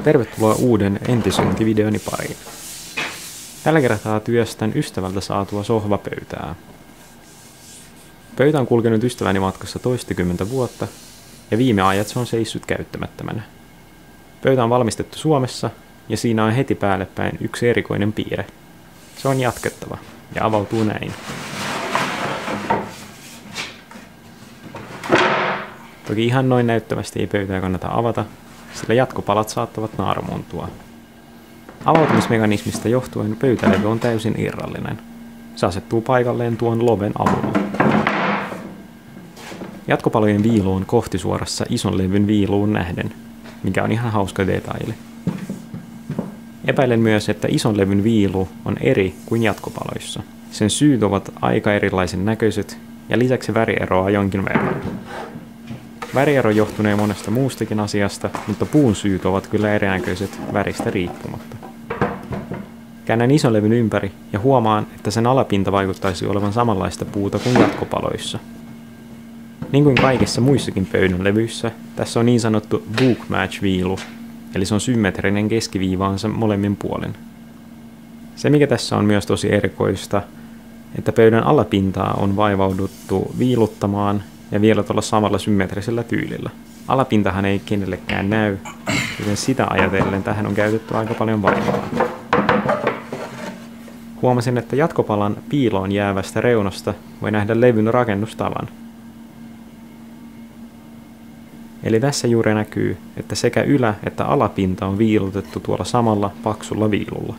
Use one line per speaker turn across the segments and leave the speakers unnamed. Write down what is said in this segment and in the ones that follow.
Tervetuloa uuden entisöintivideoni pariin. Tällä kertaa työstän ystävältä saatua sohvapöytää. Pöytä on kulkenut ystäväni matkassa toistakymmentä vuotta ja viime ajat se on seissyt käyttämättömänä. Pöytä on valmistettu Suomessa ja siinä on heti päälle päin yksi erikoinen piirre. Se on jatkettava ja avautuu näin. Toki ihan noin näyttävästi ei pöytää kannata avata, sillä jatkopalat saattavat naarmuuntua. Avautumismekanismista johtuen pöytälevy on täysin irrallinen. Se asettuu paikalleen tuon loven avulla. Jatkopalojen viilu on kohtisuorassa ison levyn viiluun nähden, mikä on ihan hauska detaili. Epäilen myös, että ison levyn viilu on eri kuin jatkopaloissa. Sen syyt ovat aika erilaisen näköiset ja lisäksi väri eroaa jonkin verran. Väriero johtunee monesta muustakin asiasta, mutta puun syyt ovat kyllä erinäköiset väristä riippumatta. Käännän ison levyn ympäri ja huomaan, että sen alapinta vaikuttaisi olevan samanlaista puuta kuin jatkopaloissa. Niin kuin kaikissa muissakin pöydän levyissä, tässä on niin sanottu book match-viilu, eli se on symmetrinen keskiviivaansa molemmin puolin. Se mikä tässä on myös tosi erikoista, että pöydän alapintaa on vaivauduttu viiluttamaan ja vielä tuolla samalla symmetrisellä tyylillä. Alapintahan ei kenellekään näy, joten sitä ajatellen tähän on käytetty aika paljon vaivaa. Huomasin, että jatkopalan piiloon jäävästä reunasta voi nähdä levyn rakennustavan. Eli tässä juuri näkyy, että sekä ylä- että alapinta on viilutettu tuolla samalla paksulla viilulla.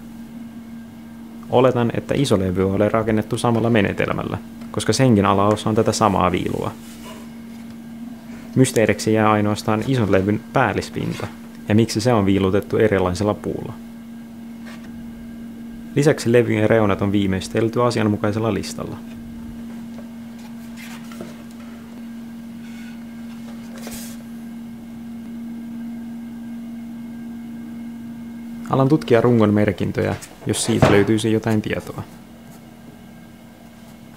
Oletan, että iso levy on rakennettu samalla menetelmällä, koska senkin alaosa on tätä samaa viilua. Mysteeriksi jää ainoastaan ison levyn päällispinta, ja miksi se on viilutettu erilaisella puulla. Lisäksi levyjen reunat on viimeistelty asianmukaisella listalla. Alan tutkia rungon merkintöjä, jos siitä löytyisi jotain tietoa.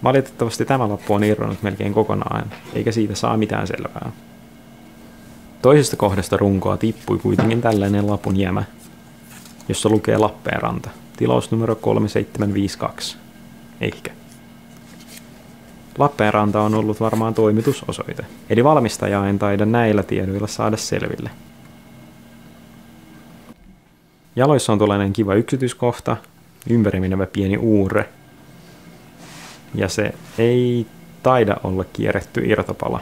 Valitettavasti tämä lappu on irronnut melkein kokonaan, eikä siitä saa mitään selvää. Toisesta kohdasta runkoa tippui kuitenkin tällainen lapun jämä, jossa lukee Lappeenranta, tilausnumero 3752. Ehkä. Lappeenranta on ollut varmaan toimitusosoite, eli valmistajaa en taida näillä tiedoilla saada selville. Jaloissa on tuollainen kiva yksityiskohta, ympäri menevä pieni uurre, ja se ei taida olla kierretty irtopala.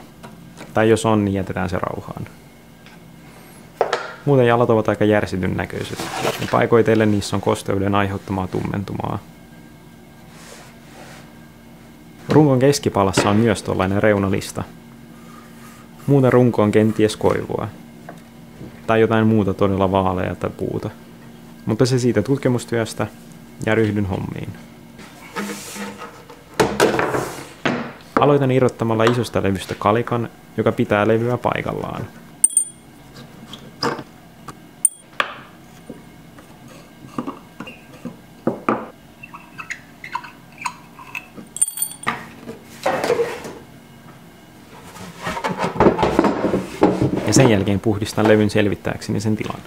Tai jos on, niin jätetään se rauhaan. Muuten jalat ovat aika järsityn näköiset, ja paikoitellen niissä on kosteuden aiheuttamaa tummentumaa. Rungon keskipalassa on myös tuollainen reunalista. Muuten runko on kenties koivua. Tai jotain muuta todella vaaleata puuta. Mutta se siitä tutkimustyöstä ja ryhdyn hommiin. Aloitan irrottamalla isosta levystä kalikan, joka pitää levyä paikallaan. Ja sen jälkeen puhdistan levyn selvittääkseni sen tilan.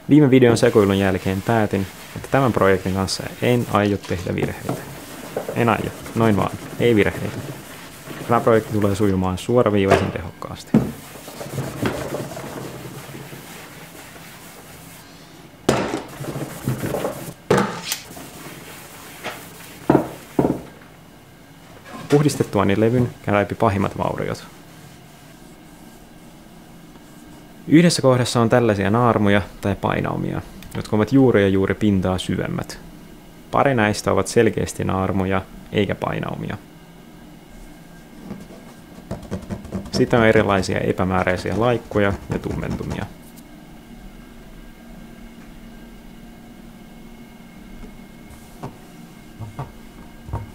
Viime videon sekoilun jälkeen päätin, että tämän projektin kanssa en aio tehdä virheitä. En aio, noin vaan, ei virheitä. Tämä projekti tulee sujumaan suoraviivaisen tehokkaasti. Puhdistettuani levyn käyn läpi pahimmat vauriot. Yhdessä kohdassa on tällaisia naarmuja tai painaumia, jotka ovat juuri pintaa syvemmät. Pari näistä ovat selkeästi naarmuja eikä painaumia. Sitten on erilaisia epämääräisiä laikkuja ja tummentumia.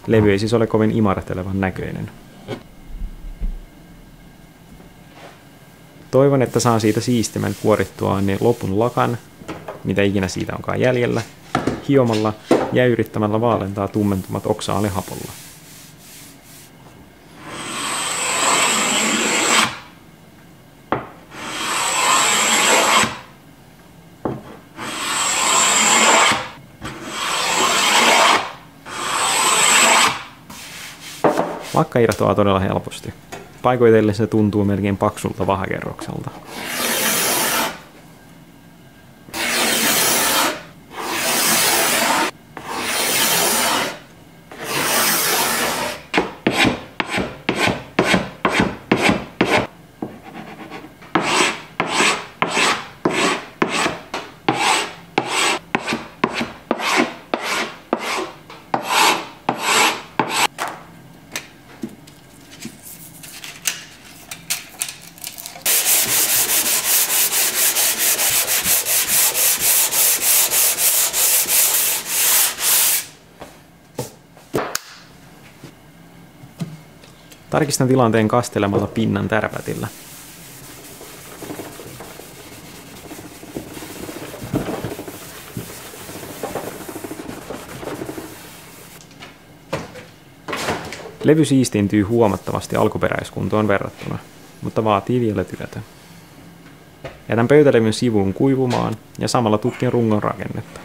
Levy ei siis ole kovin imartelevan näköinen. Toivon, että saan siitä siistimän kuorittua niin lopun lakan, mitä ikinä siitä onkaan jäljellä, hiomalla ja yrittämällä vaalentaa tummentumat oksaalihapolla. Lakka irtoaa todella helposti. Paikoitellen se tuntuu melkein paksulta vahakerrokselta. Tarkistan tilanteen kastelemalla pinnan tärpätillä. Levy siistiintyy huomattavasti alkuperäiskuntoon verrattuna, mutta vaatii vielä työtä. Jätän pöytälevyn sivuun kuivumaan ja samalla tutkin rungon rakennetta.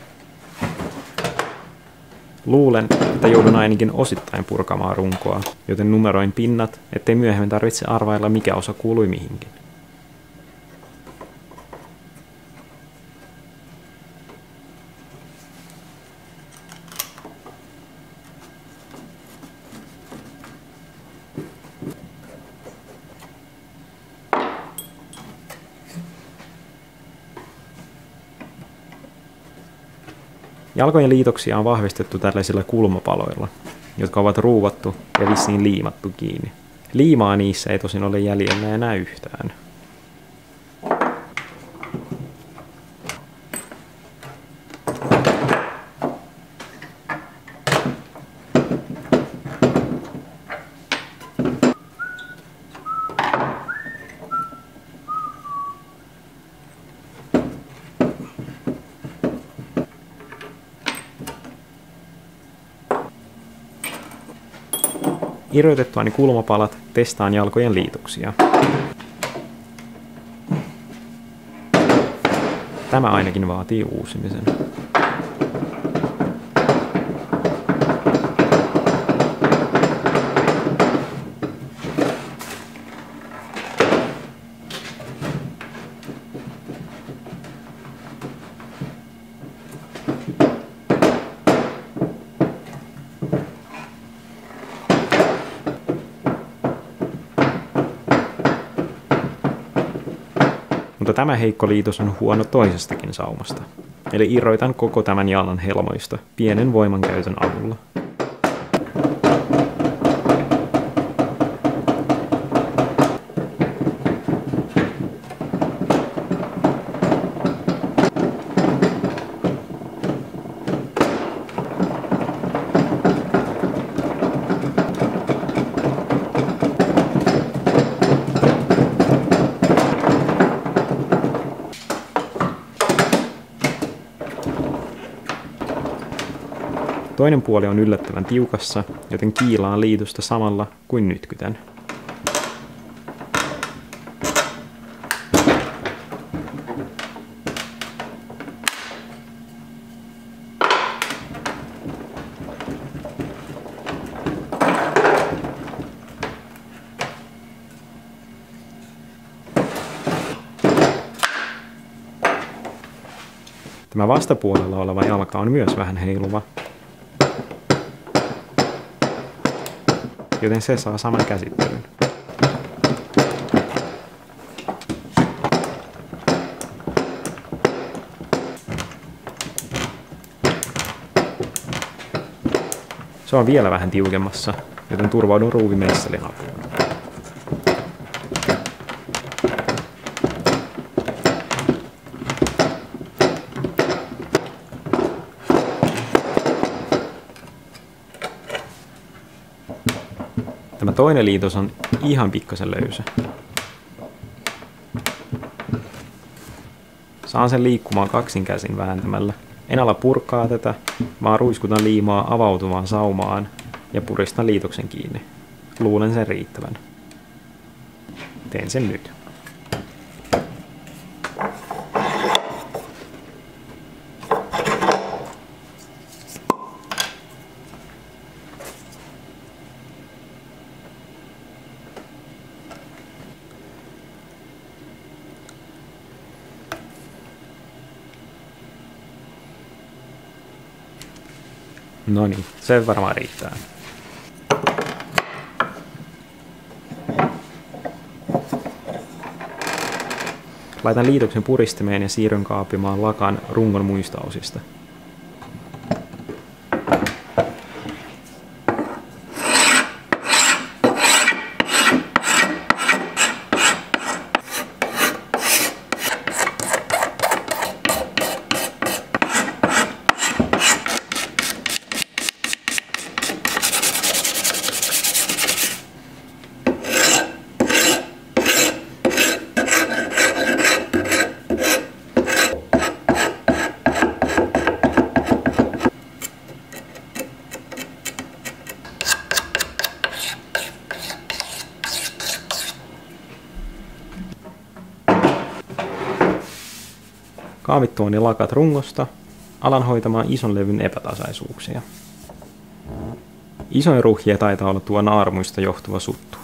Luulen, että joudun ainakin osittain purkamaan runkoa, joten numeroin pinnat, ettei myöhemmin tarvitse arvailla mikä osa kuului mihinkin. Jalkojen liitoksia on vahvistettu tällaisilla kulmapaloilla, jotka ovat ruuvattu ja vissiin liimattu kiinni. Liimaa niissä ei tosin ole jäljellä enää yhtään. Irrotettuani kulmapalat testaan jalkojen liitoksia. Tämä ainakin vaatii uusimisen. Mutta tämä heikko liitos on huono toisestakin saumasta. Eli irroitan koko tämän jalan helmoista pienen voimankäytön avulla. Toinen puoli on yllättävän tiukassa, joten kiilaan liitosta samalla kuin nytkytän. Tämä vastapuolella oleva jalka on myös vähän heiluva, joten se saa saman käsittelyn. Se on vielä vähän tiukemmassa, joten turvaudun ruuvimeisselin apuun. Tämä toinen liitos on ihan pikkasen löysä. Saan sen liikkumaan kaksin käsin vääntämällä. En ala purkaa tätä, vaan ruiskutan liimaa avautuvaan saumaan ja puristan liitoksen kiinni. Luulen sen riittävän. Teen sen nyt. No niin, se varmaan riittää. Laitan liitoksen puristimeen ja siirryn kaapimaan lakan rungon muista osista. Kaavittuani lakat rungosta, alan hoitamaan ison levyn epätasaisuuksia. Isoin ruhjia taitaa olla tuo naarmuista johtuva suttu.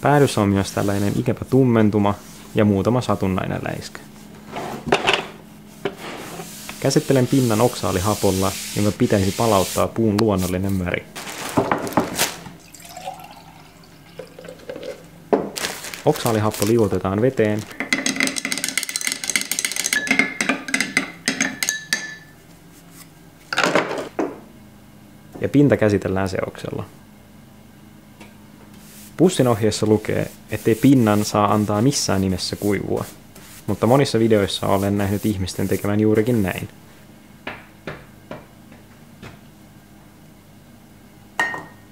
Päädyssä on myös tällainen ikävä tummentuma ja muutama satunnainen läiskä. Käsittelen pinnan oksaalihapolla, jonka pitäisi palauttaa puun luonnollinen väri. Oksaalihappo liuotetaan veteen ja pinta käsitellään seoksella. Pussin ohjeessa lukee, ettei pinnan saa antaa missään nimessä kuivua, mutta monissa videoissa olen nähnyt ihmisten tekevän juurikin näin.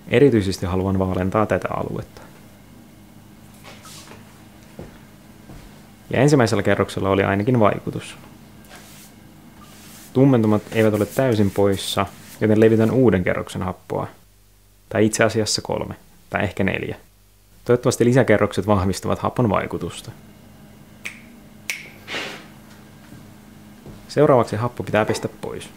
Erityisesti haluan vaalentaa tätä aluetta. Ja ensimmäisellä kerroksella oli ainakin vaikutus. Tummentumat eivät ole täysin poissa, joten levitän uuden kerroksen happoa. Tai itse asiassa 3, tai ehkä 4. Toivottavasti lisäkerrokset vahvistavat hapon vaikutusta. Seuraavaksi happo pitää pestä pois.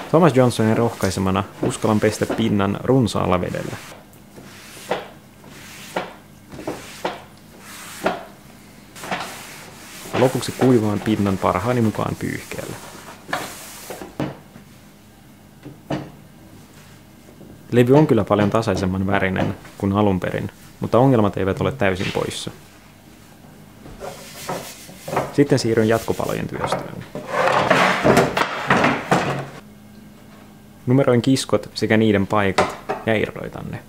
Thomas Johnsonin rohkaisemana uskallan pestä pinnan runsaalla vedellä. Lopuksi kuivaan pinnan parhaani mukaan pyyhkeellä. Levy on kyllä paljon tasaisemman värinen kuin alun perin, mutta ongelmat eivät ole täysin poissa. Sitten siirryn jatkopalojen työstöön. Numeroin kiskot sekä niiden paikat ja irroitan ne.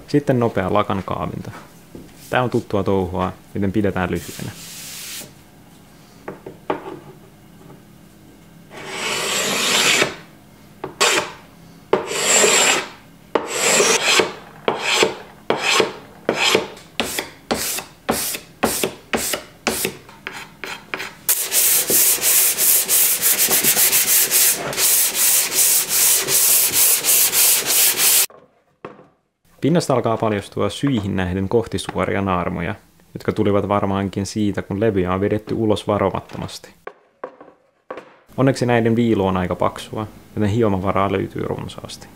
Sitten nopea lakan kaavinta. Tää on tuttua touhua, joten pidetään lyhyenä. Pinnasta alkaa paljastua syihin nähden kohtisuoria naarmuja, jotka tulivat varmaankin siitä, kun levyjä on vedetty ulos varomattomasti. Onneksi näiden viilu on aika paksua, joten hiomavaraa löytyy runsaasti.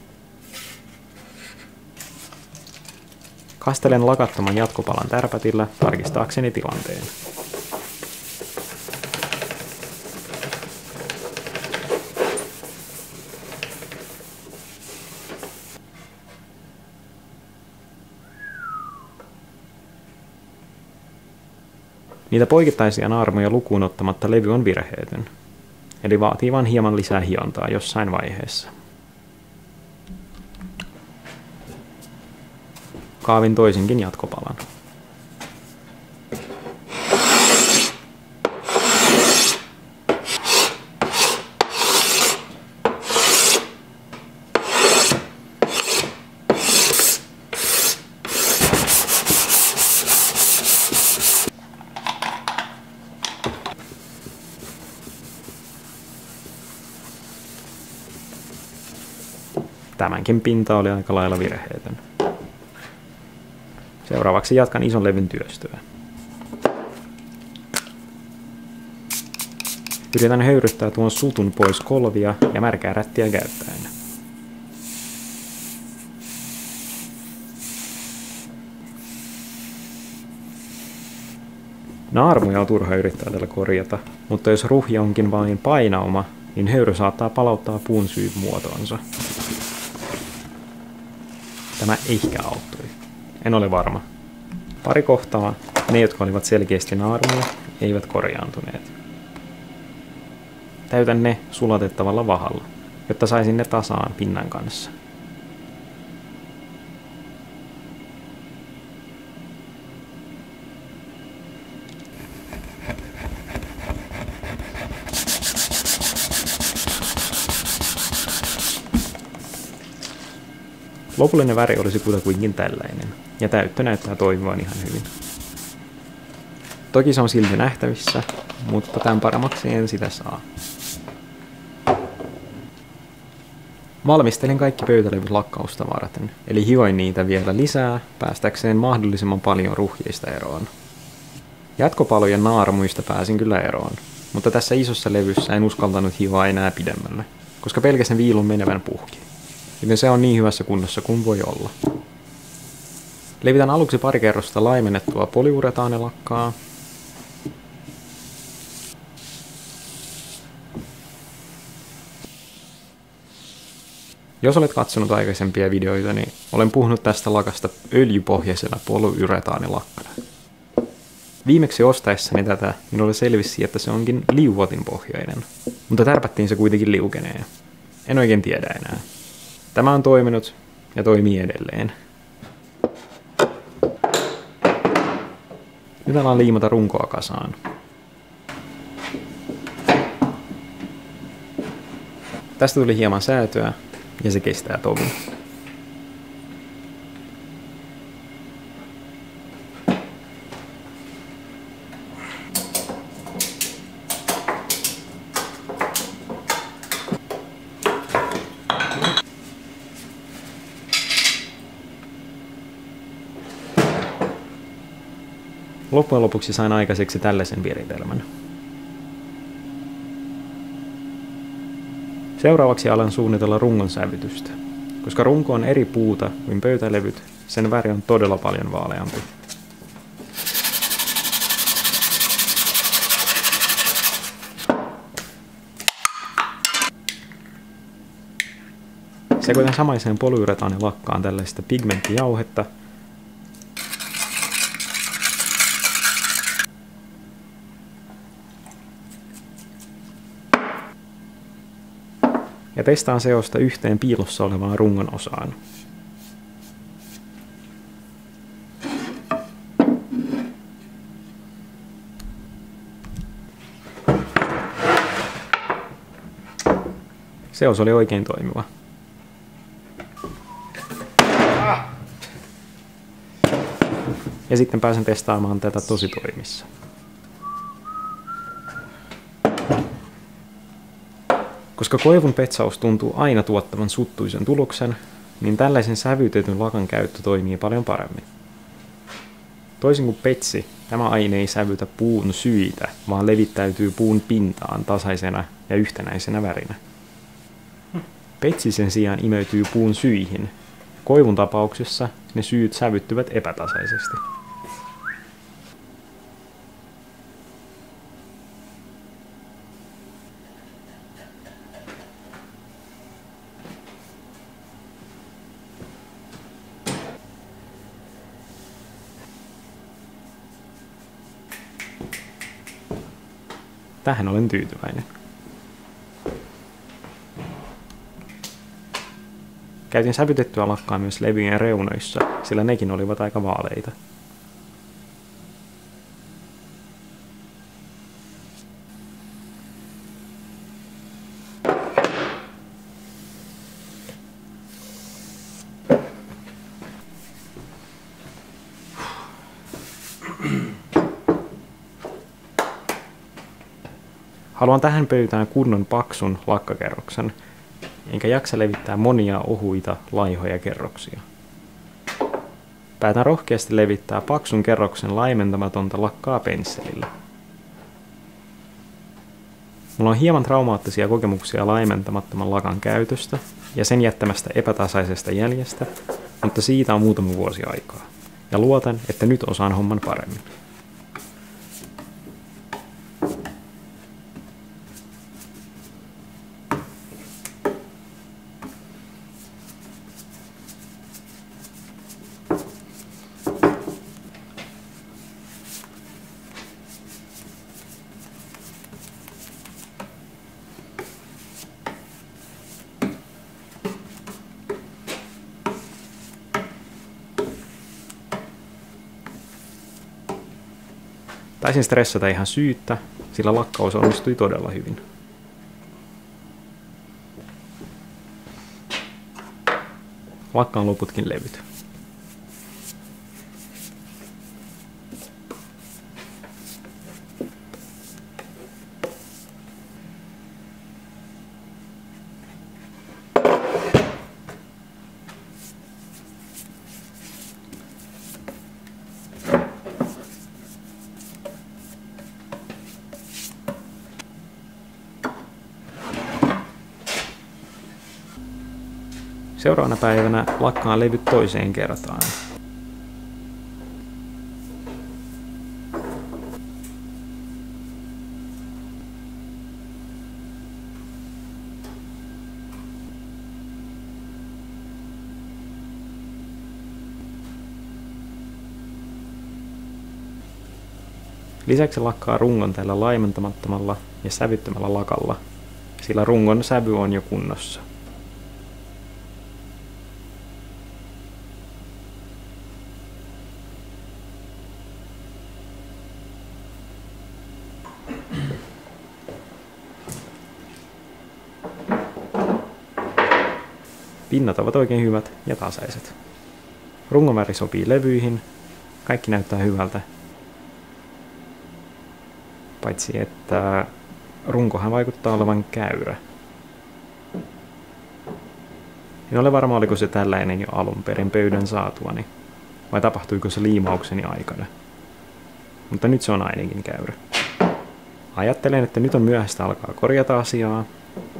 Kastelen lakattoman jatkopalan tärpätillä tarkistaakseni tilanteen. Niitä poikittaisia naarmuja lukuun ottamatta levy on virheetön, eli vaatii vain hieman lisää hiontaa jossain vaiheessa. Kaavin toisenkin jatkopalan. Tämänkin pinta oli aika lailla virheetön. Seuraavaksi jatkan ison levyn työstöä. Yritän höyryttää tuon sutun pois kolvia ja märkää rättiä käyttäen. Naarmuja on turha yrittää tällä korjata, mutta jos ruhja onkin vain painauma, niin höyry saattaa palauttaa puun muotoonsa. Tämä ehkä auttoi. En ole varma. Pari kohtaa, ne jotka olivat selkeästi naarmuja, eivät korjaantuneet. Täytän ne sulatettavalla vahalla, jotta saisin ne tasaan pinnan kanssa. Lopullinen väri olisi kutakuinkin tällainen, ja täyttö näyttää toimivan ihan hyvin. Toki se on silti nähtävissä, mutta tämän paremmaksi en sitä saa. Valmistelin kaikki pöytälevyt lakkausta varten, eli hioin niitä vielä lisää, päästäkseen mahdollisimman paljon ruhjeista eroon. Jatkopalojen naarmuista pääsin kyllä eroon, mutta tässä isossa levyssä en uskaltanut hioa enää pidemmälle, koska pelkäsin viilun menevän puhki. Joten se on niin hyvässä kunnossa kuin voi olla. Levitän aluksi pari kerrosta laimennettua polyuretaanilakkaa. Jos olet katsonut aikaisempia videoita, niin olen puhunut tästä lakasta öljypohjaisena polyuretaanilakkana. Viimeksi ostaessani tätä minulle selvisi, että se onkin liuotinpohjainen, mutta tärpättiin se kuitenkin liukenee. En oikein tiedä enää. Tämä on toiminut ja toimii edelleen. Nyt alan liimata runkoa kasaan. Tästä tuli hieman säätöä ja se kestää tovin. Loppujen lopuksi sain aikaiseksi tällaisen viritelmän. Seuraavaksi alan suunnitella rungon sävytystä. Koska runko on eri puuta kuin pöytälevyt, sen väri on todella paljon vaaleampi. Sekoitan samaiseen polyuretaanilakkaan tällaista pigmenttijauhetta. Ja testaan seosta yhteen piilossa olevaan rungon osaan. Seos oli oikein toimiva. Ja sitten pääsen testaamaan tätä tositoimissa. Koska koivun petsaus tuntuu aina tuottavan suttuisen tuloksen, niin tällaisen sävytetyn lakan käyttö toimii paljon paremmin. Toisin kuin petsi, tämä aine ei sävytä puun syitä, vaan levittäytyy puun pintaan tasaisena ja yhtenäisenä värinä. Petsi sen sijaan imeytyy puun syihin. Koivun tapauksessa ne syyt sävyttyvät epätasaisesti. Tähän olen tyytyväinen. Käytin sävytettyä lakkaa myös levyjen reunoissa, sillä nekin olivat aika vaaleita. Haluan tähän pöytään kunnon paksun lakkakerroksen, enkä jaksa levittää monia ohuita, laihoja kerroksia. Päätän rohkeasti levittää paksun kerroksen laimentamatonta lakkaa pensselillä. Mulla on hieman traumaattisia kokemuksia laimentamattoman lakan käytöstä ja sen jättämästä epätasaisesta jäljestä, mutta siitä on muutama vuosi aikaa. Ja luotan, että nyt osaan homman paremmin. Taisin stressata ihan syyttä, sillä lakkaus onnistui todella hyvin. Lakkaan loputkin levyt. Seuraavana päivänä lakkaan levyt toiseen kertaan. Lisäksi lakkaa rungon tällä laimentamattomalla ja sävyttömällä lakalla, sillä rungon sävy on jo kunnossa. Pinnat ovat oikein hyvät ja tasaiset. Rungoväri sopii levyihin, kaikki näyttää hyvältä. Paitsi että runkohan vaikuttaa olevan käyrä. En ole varma, oliko se tällainen jo alun perin pöydän saatuani, vai tapahtuiko se liimaukseni aikana. Mutta nyt se on ainakin käyrä. Ajattelen, että nyt on myöhäistä alkaa korjata asiaa,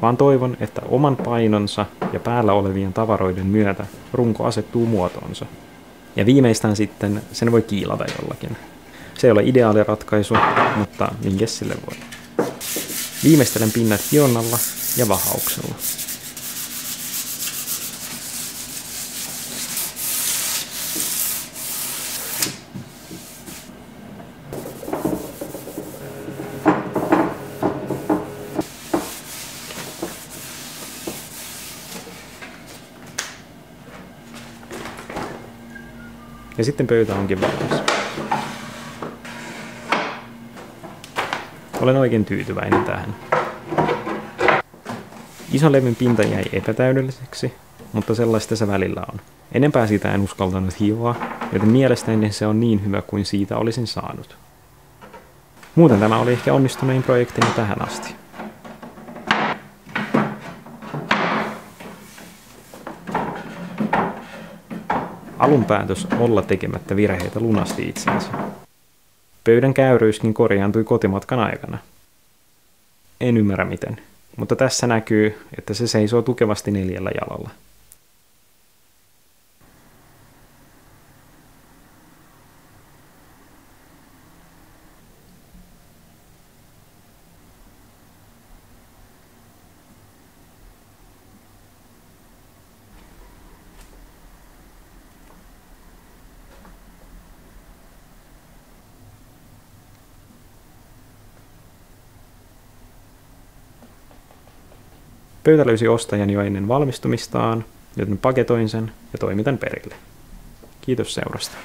vaan toivon, että oman painonsa ja päällä olevien tavaroiden myötä runko asettuu muotoonsa. Ja viimeistään sitten sen voi kiilata jollakin. Se ei ole ideaali ratkaisu, mutta minkäs sille voi. Viimeistelen pinnat hionnalla ja vahauksella. Ja sitten pöytä onkin valmis. Olen oikein tyytyväinen tähän. Ison levyn pinta jäi epätäydelliseksi, mutta sellaista se välillä on. Enempää siitä en uskaltanut hioa, joten mielestäni se on niin hyvä kuin siitä olisin saanut. Muuten tämä oli ehkä onnistunein projektini tähän asti. Alun päätös olla tekemättä virheitä lunasti itsensä. Pöydän käyryyskin korjaantui kotimatkan aikana. En ymmärrä miten, mutta tässä näkyy, että se seisoo tukevasti 4 jalalla. Pöytä löysi ostajan jo ennen valmistumistaan, joten paketoin sen ja toimitan perille. Kiitos seurasta.